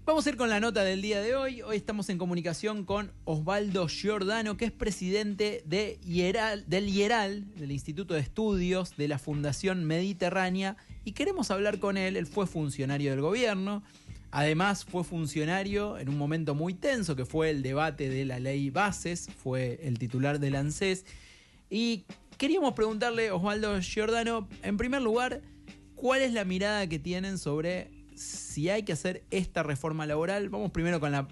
Vamos a ir con la nota del día de hoy. Hoy estamos en comunicación con Osvaldo Giordano, que es presidente del IERAL, del Instituto de Estudios de la Fundación Mediterránea, y queremos hablar con él. Él fue funcionario del gobierno, además fue funcionario en un momento muy tenso, que fue el debate de la ley Bases, fue el titular del ANSES, y queríamos preguntarle, Osvaldo Giordano, en primer lugar, ¿cuál es la mirada que tienen sobre si hay que hacer esta reforma laboral? Vamos primero con la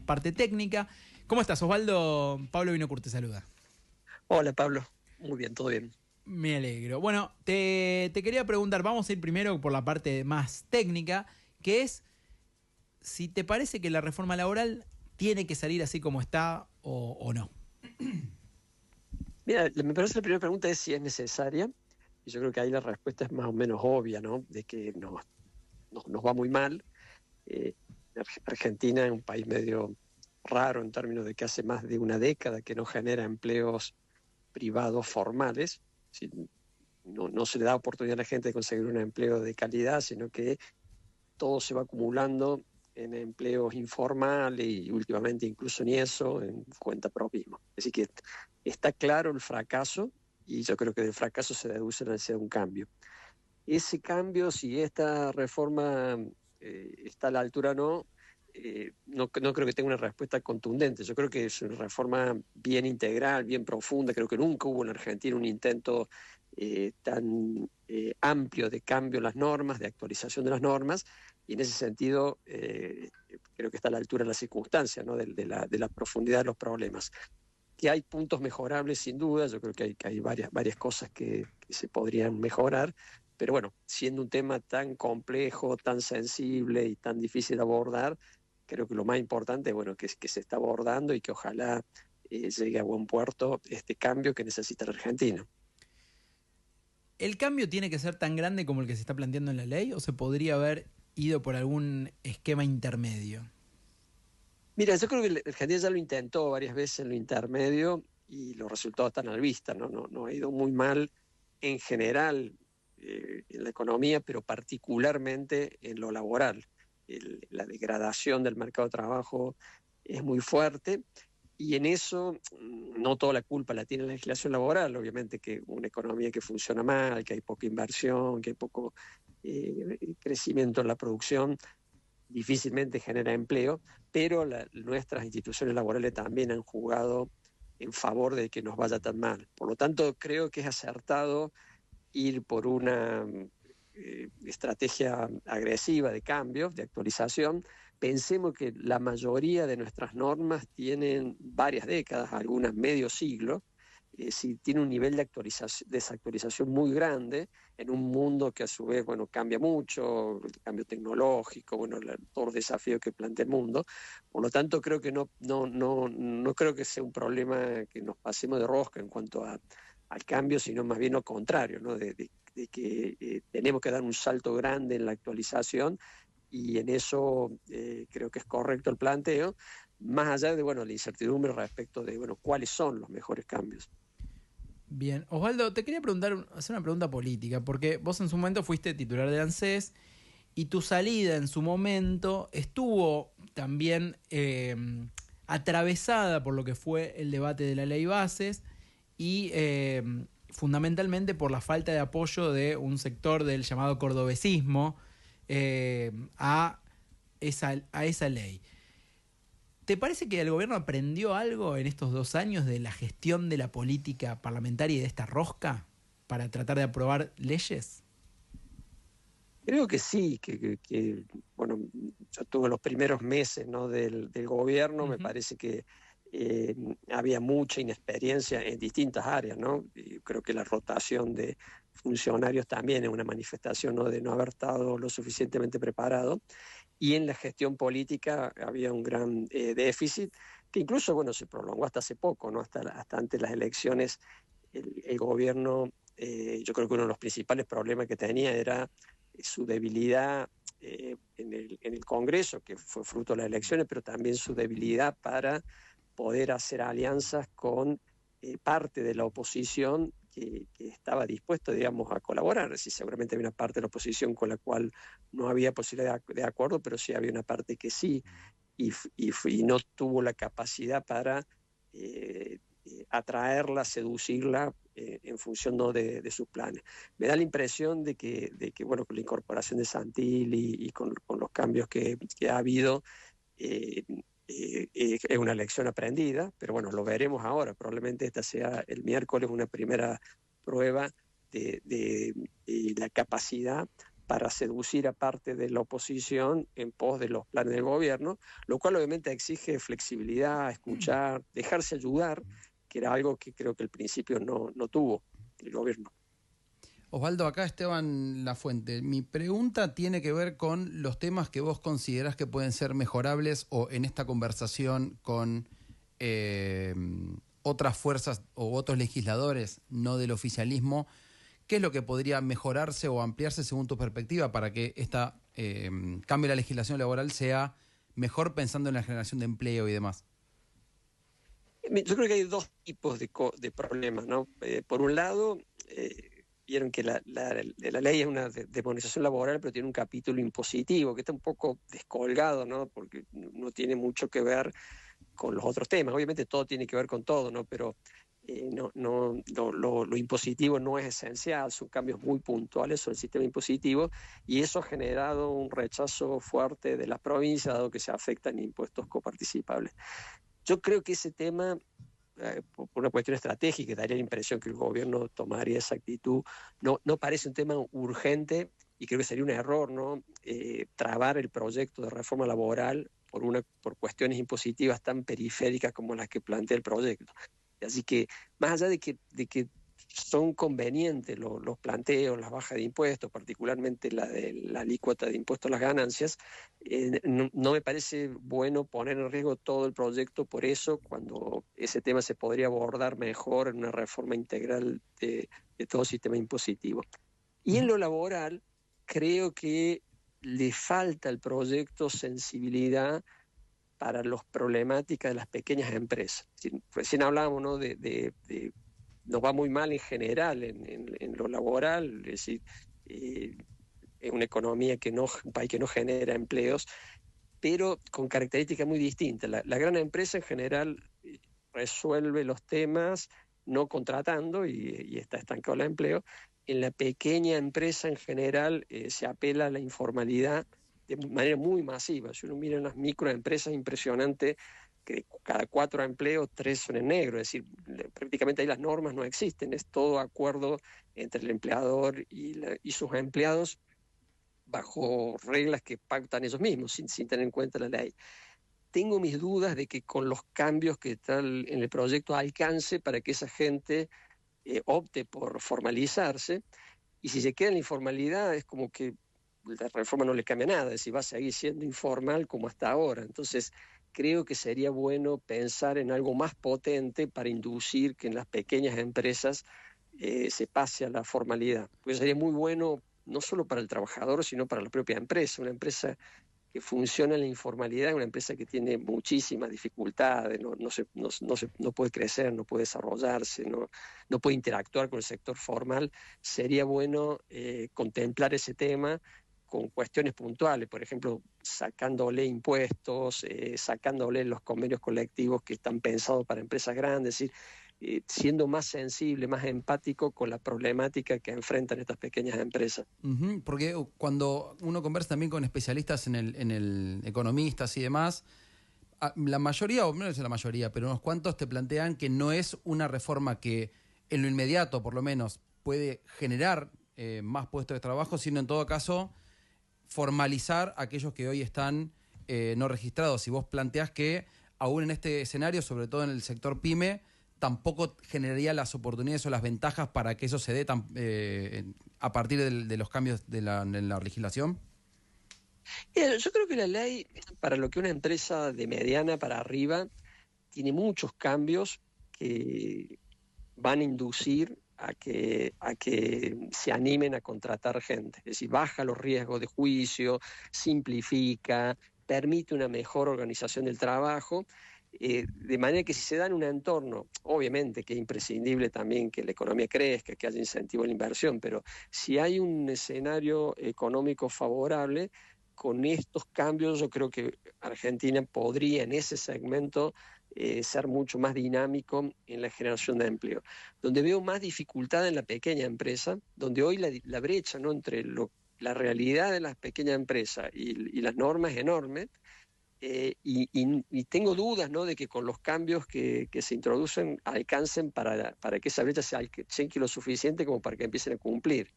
parte técnica. ¿Cómo estás, Osvaldo? Pablo Vinocur te saluda. Hola, Pablo. Muy bien, todo bien. Me alegro. Bueno, te quería preguntar, vamos a ir primero por la parte más técnica, que es si te parece que la reforma laboral tiene que salir así como está o no. Mira, me parece la primera pregunta es si es necesaria, y yo creo que ahí la respuesta es más o menos obvia, ¿no? De que nos va muy mal. Argentina es un país medio raro en términos de que hace más de una década que no genera empleos privados formales. Si no se le da oportunidad a la gente de conseguir un empleo de calidad, sino que todo se va acumulando en empleos informales y últimamente incluso ni eso, en cuentapropismo. Así que está claro el fracaso y yo creo que del fracaso se deduce la necesidad de un cambio. Ese cambio, si esta reforma está a la altura o no, no creo que tenga una respuesta contundente. Yo creo que es una reforma bien integral, bien profunda. Creo que nunca hubo en Argentina un intento tan amplio de cambio en las normas, de actualización de las normas, y en ese sentido creo que está a la altura de las circunstancias, ¿no? de la profundidad de los problemas. Que hay puntos mejorables sin duda, yo creo que hay varias cosas que se podrían mejorar, pero bueno, siendo un tema tan complejo, tan sensible y tan difícil de abordar, creo que lo más importante, bueno, que se está abordando y que ojalá llegue a buen puerto este cambio que necesita la Argentina. ¿El cambio tiene que ser tan grande como el que se está planteando en la ley o se podría haber ido por algún esquema intermedio? Mira, yo creo que la Argentina ya lo intentó varias veces en lo intermedio y los resultados están a la vista, ¿no? No ha ido muy mal en general en la economía, pero particularmente en lo laboral. La degradación del mercado de trabajo es muy fuerte y en eso no toda la culpa la tiene la legislación laboral, obviamente que una economía que funciona mal, que hay poca inversión, que hay poco crecimiento en la producción, difícilmente genera empleo, pero nuestras instituciones laborales también han jugado en favor de que nos vaya tan mal. Por lo tanto, creo que es acertado ir por una estrategia agresiva de cambios, de actualización. Pensemos que la mayoría de nuestras normas tienen varias décadas, algunas medio siglo, si tiene un nivel de desactualización muy grande en un mundo que a su vez, bueno, cambia mucho, el cambio tecnológico, bueno, todos los desafíos que plantea el mundo. Por lo tanto, creo que no creo que sea un problema que nos pasemos de rosca en cuanto al cambio, sino más bien lo contrario, ¿no? De que tenemos que dar un salto grande en la actualización y en eso creo que es correcto el planteo, más allá de, bueno, la incertidumbre respecto de, bueno, cuáles son los mejores cambios. Bien, Osvaldo, te quería hacer una pregunta política, porque vos en su momento fuiste titular de ANSES y tu salida en su momento estuvo también atravesada por lo que fue el debate de la ley Bases y fundamentalmente por la falta de apoyo de un sector del llamado cordobesismo a esa ley. ¿Te parece que el gobierno aprendió algo en estos 2 años de la gestión de la política parlamentaria y de esta rosca para tratar de aprobar leyes? Creo que sí, bueno, yo tuve los primeros meses, ¿no? del gobierno, me parece que había mucha inexperiencia en distintas áreas, ¿no? Y creo que la rotación de funcionarios también es una manifestación, ¿no? de no haber estado lo suficientemente preparado. Y en la gestión política había un gran déficit, que incluso, bueno, se prolongó hasta hace poco, ¿no? Hasta antes de las elecciones, el gobierno, yo creo que uno de los principales problemas que tenía era su debilidad en el Congreso, que fue fruto de las elecciones, pero también su debilidad para poder hacer alianzas con parte de la oposición que estaba dispuesto, digamos, a colaborar. Es decir, seguramente había una parte de la oposición con la cual no había posibilidad de acuerdo, pero sí había una parte que sí, y no tuvo la capacidad para atraerla, seducirla en función ¿no? de sus planes. Me da la impresión de que bueno, con la incorporación de Santilli y con los cambios que ha habido, es una lección aprendida, pero bueno, lo veremos ahora. Probablemente esta sea el miércoles una primera prueba de la capacidad para seducir a parte de la oposición en pos de los planes del gobierno, lo cual obviamente exige flexibilidad, escuchar, dejarse ayudar, que era algo que creo que al principio no tuvo el gobierno. Osvaldo, acá Esteban Lafuente. Mi pregunta tiene que ver con los temas que vos considerás que pueden ser mejorables o en esta conversación con otras fuerzas o otros legisladores, no del oficialismo. ¿Qué es lo que podría mejorarse o ampliarse según tu perspectiva para que esta cambio de la legislación laboral sea mejor pensando en la generación de empleo y demás? Yo creo que hay dos tipos de problemas, ¿no? Por un lado, vieron que la ley es una demonización laboral, pero tiene un capítulo impositivo que está un poco descolgado, ¿no? Porque no tiene mucho que ver con los otros temas. Obviamente todo tiene que ver con todo, ¿no? Pero lo impositivo no es esencial, son cambios muy puntuales sobre el sistema impositivo, y eso ha generado un rechazo fuerte de las provincias, dado que se afectan impuestos coparticipables. Yo creo que ese tema, por una cuestión estratégica, daría la impresión que el gobierno tomaría esa actitud, no parece un tema urgente, y creo que sería un error, ¿no? Trabar el proyecto de reforma laboral por cuestiones impositivas tan periféricas como las que plantea el proyecto. Así que, más allá de que son convenientes los planteos, las bajas de impuestos, particularmente la de la alícuota de impuestos a las ganancias, no me parece bueno poner en riesgo todo el proyecto por eso, cuando ese tema se podría abordar mejor en una reforma integral de todo el sistema impositivo. Y en lo laboral, creo que le falta al proyecto sensibilidad para las problemáticas de las pequeñas empresas. Recién hablábamos, ¿no? Nos va muy mal en general en lo laboral, es decir, es una economía un país que no genera empleos, pero con características muy distintas. La gran empresa en general resuelve los temas no contratando y está estancado el empleo. En la pequeña empresa en general se apela a la informalidad de manera muy masiva. Si uno mira en las microempresas, impresionante que cada 4 empleos, 3 son en negro, es decir, prácticamente ahí las normas no existen, es todo acuerdo entre el empleador y sus empleados bajo reglas que pactan ellos mismos, sin tener en cuenta la ley. Tengo mis dudas de que con los cambios que están en el proyecto alcance para que esa gente opte por formalizarse, y si se queda en la informalidad es como que la reforma no le cambia nada, es decir, va a seguir siendo informal como hasta ahora. Entonces, creo que sería bueno pensar en algo más potente para inducir que en las pequeñas empresas se pase a la formalidad. Pues sería muy bueno no solo para el trabajador, sino para la propia empresa. Una empresa que funciona en la informalidad es una empresa que tiene muchísimas dificultades, no puede crecer, no puede desarrollarse, no puede interactuar con el sector formal. Sería bueno contemplar ese tema con cuestiones puntuales, por ejemplo, sacándole impuestos, sacándole los convenios colectivos que están pensados para empresas grandes, es decir, siendo más sensible, más empático con la problemática que enfrentan estas pequeñas empresas. Porque cuando uno conversa también con especialistas en el economistas y demás, la mayoría, o no es la mayoría, pero unos cuantos te plantean que no es una reforma que en lo inmediato, por lo menos, puede generar más puestos de trabajo, sino en todo caso formalizar a aquellos que hoy están no registrados. Y vos planteás que aún en este escenario, sobre todo en el sector pyme, tampoco generaría las oportunidades o las ventajas para que eso se dé a partir de los cambios de la legislación. Yo creo que la ley, para lo que una empresa de mediana para arriba, tiene muchos cambios que van a inducir a que se animen a contratar gente. Es decir, baja los riesgos de juicio, simplifica, permite una mejor organización del trabajo. de manera que si se da en un entorno, obviamente que es imprescindible también que la economía crezca, que haya incentivo a la inversión, pero si hay un escenario económico favorable, con estos cambios yo creo que Argentina podría en ese segmento ser mucho más dinámico en la generación de empleo. Donde veo más dificultad en la pequeña empresa, donde hoy la brecha, ¿no?, entre la realidad de las pequeñas empresas y las normas es enorme. Y tengo dudas, ¿no?, de que con los cambios que se introducen alcancen para que esa brecha se alcance lo suficiente como para que empiecen a cumplir.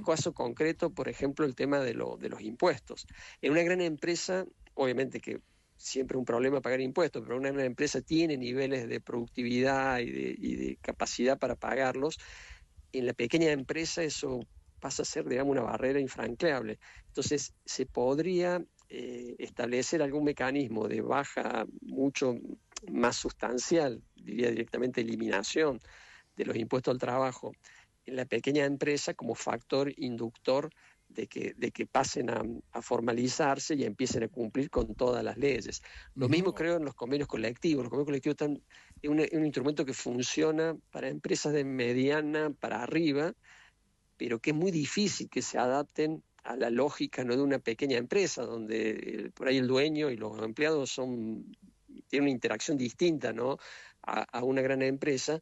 Caso concreto, por ejemplo, el tema de los impuestos. En una gran empresa, obviamente que siempre es un problema pagar impuestos, pero una gran empresa tiene niveles de productividad y de capacidad para pagarlos. En la pequeña empresa eso pasa a ser, digamos, una barrera infranqueable. Entonces, se podría establecer algún mecanismo de baja mucho más sustancial, diría directamente eliminación de los impuestos al trabajo en la pequeña empresa como factor inductor de que pasen a formalizarse y empiecen a cumplir con todas las leyes. Lo mismo creo en los convenios colectivos. Los convenios colectivos es un instrumento que funciona para empresas de mediana para arriba, pero que es muy difícil que se adapten a la lógica, ¿no?, de una pequeña empresa, donde por ahí el dueño y los empleados tienen una interacción distinta, ¿no?, a una gran empresa.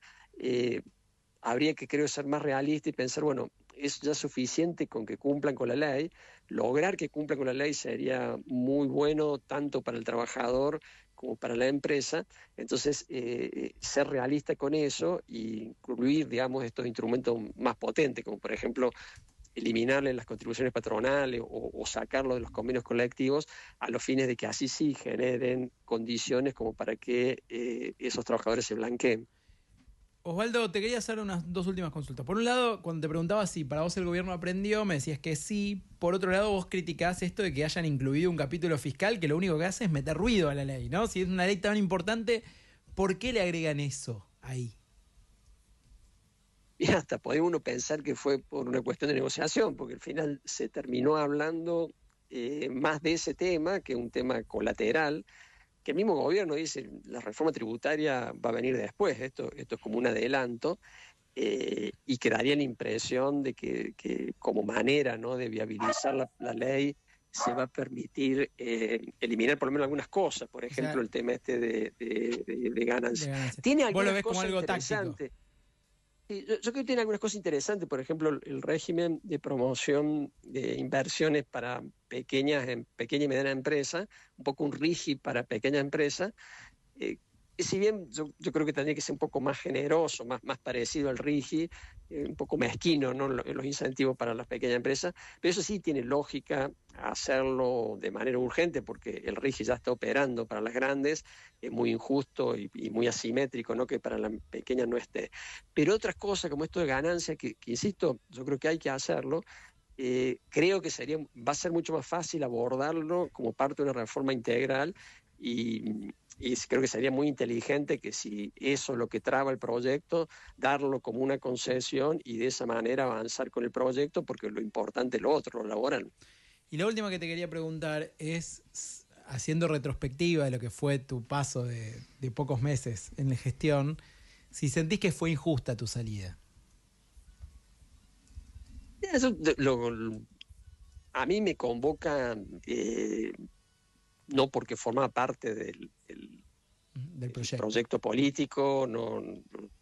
Habría que, creo, ser más realista y pensar, bueno, es ya suficiente con que cumplan con la ley. Lograr que cumplan con la ley sería muy bueno tanto para el trabajador como para la empresa. Entonces, ser realista con eso y incluir, digamos, estos instrumentos más potentes, como por ejemplo eliminarle las contribuciones patronales o sacarlo de los convenios colectivos, a los fines de que así sí generen condiciones como para que esos trabajadores se blanqueen. Osvaldo, te quería hacer unas dos últimas consultas. Por un lado, cuando te preguntaba si para vos el gobierno aprendió, me decías que sí. Por otro lado, vos criticás esto de que hayan incluido un capítulo fiscal que lo único que hace es meter ruido a la ley, ¿no? Si es una ley tan importante, ¿por qué le agregan eso ahí? Y hasta puede uno pensar que fue por una cuestión de negociación, porque al final se terminó hablando más de ese tema que un tema colateral, que el mismo gobierno dice la reforma tributaria va a venir después, esto es como un adelanto, y que daría la impresión de que como manera, ¿no?, de viabilizar la ley se va a permitir eliminar por lo menos algunas cosas, por ejemplo, el tema este de ganancias. Tiene ¿Vos lo algunas ves como cosas algo interesantes. táctico? Yo creo que tiene algunas cosas interesantes, por ejemplo, el régimen de promoción de inversiones para pequeña y mediana empresa, un poco un RIGI para pequeña empresa. Si bien yo creo que tendría que ser un poco más generoso, más parecido al RIGI, un poco mezquino, ¿no?, los incentivos para las pequeñas empresas, pero eso sí tiene lógica hacerlo de manera urgente porque el RIGI ya está operando para las grandes, es muy injusto y muy asimétrico, ¿no?, que para las pequeñas no esté. Pero otras cosas como esto de ganancia, que insisto, yo creo que hay que hacerlo. Creo que va a ser mucho más fácil abordarlo como parte de una reforma integral y creo que sería muy inteligente que si eso es lo que traba el proyecto, darlo como una concesión y de esa manera avanzar con el proyecto, porque lo importante es lo otro, lo laboral. Y la última que te quería preguntar es, haciendo retrospectiva de lo que fue tu paso de pocos meses en la gestión, si sentís que fue injusta tu salida. Eso a mí me convoca no porque formaba parte del proyecto político, no,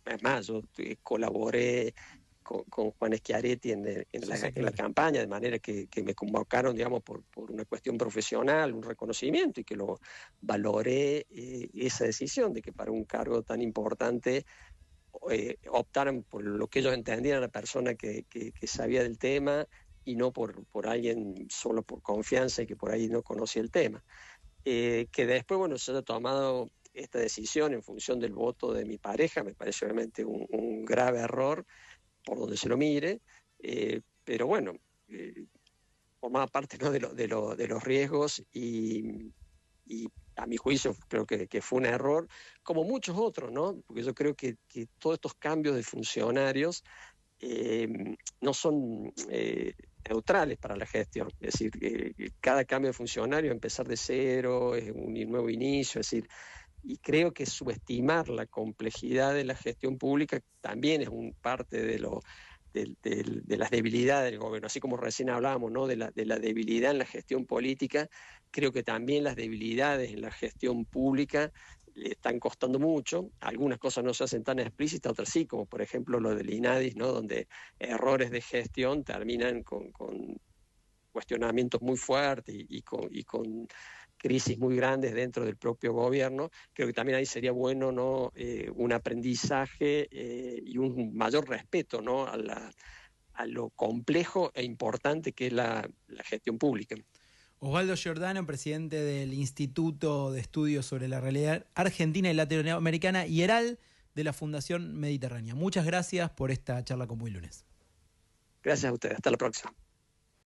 es más, yo colaboré con Juan Schiaretti en la campaña, de manera que me convocaron, digamos, por una cuestión profesional, un reconocimiento, y que lo valoré esa decisión de que para un cargo tan importante optaran por lo que ellos entendían, la persona que sabía del tema y no por alguien solo por confianza y que por ahí no conocía el tema. Que después, bueno, se haya tomado esta decisión en función del voto de mi pareja, me parece obviamente un grave error por donde se lo mire, pero bueno, formaba parte, ¿no?, de los riesgos y a mi juicio creo que fue un error, como muchos otros, ¿no?, porque yo creo que todos estos cambios de funcionarios no son neutrales para la gestión. Es decir, cada cambio de funcionario, empezar de cero, es un nuevo inicio, es decir, y creo que subestimar la complejidad de la gestión pública también es parte de las debilidades del gobierno, así como recién hablábamos, ¿no? de la debilidad en la gestión política. Creo que también las debilidades en la gestión pública le están costando mucho. Algunas cosas no se hacen tan explícitas, otras sí, como por ejemplo lo del INADIS, ¿no? Donde errores de gestión terminan con cuestionamientos muy fuertes y con crisis muy grandes dentro del propio gobierno. Creo que también ahí sería bueno, ¿no? Un aprendizaje y un mayor respeto, ¿no? a lo complejo e importante que es la gestión pública. Osvaldo Giordano, presidente del Instituto de Estudios sobre la Realidad Argentina y Latinoamericana, IERAL, de la Fundación Mediterránea. Muchas gracias por esta charla con Muy Lunes. Gracias a ustedes. Hasta la próxima.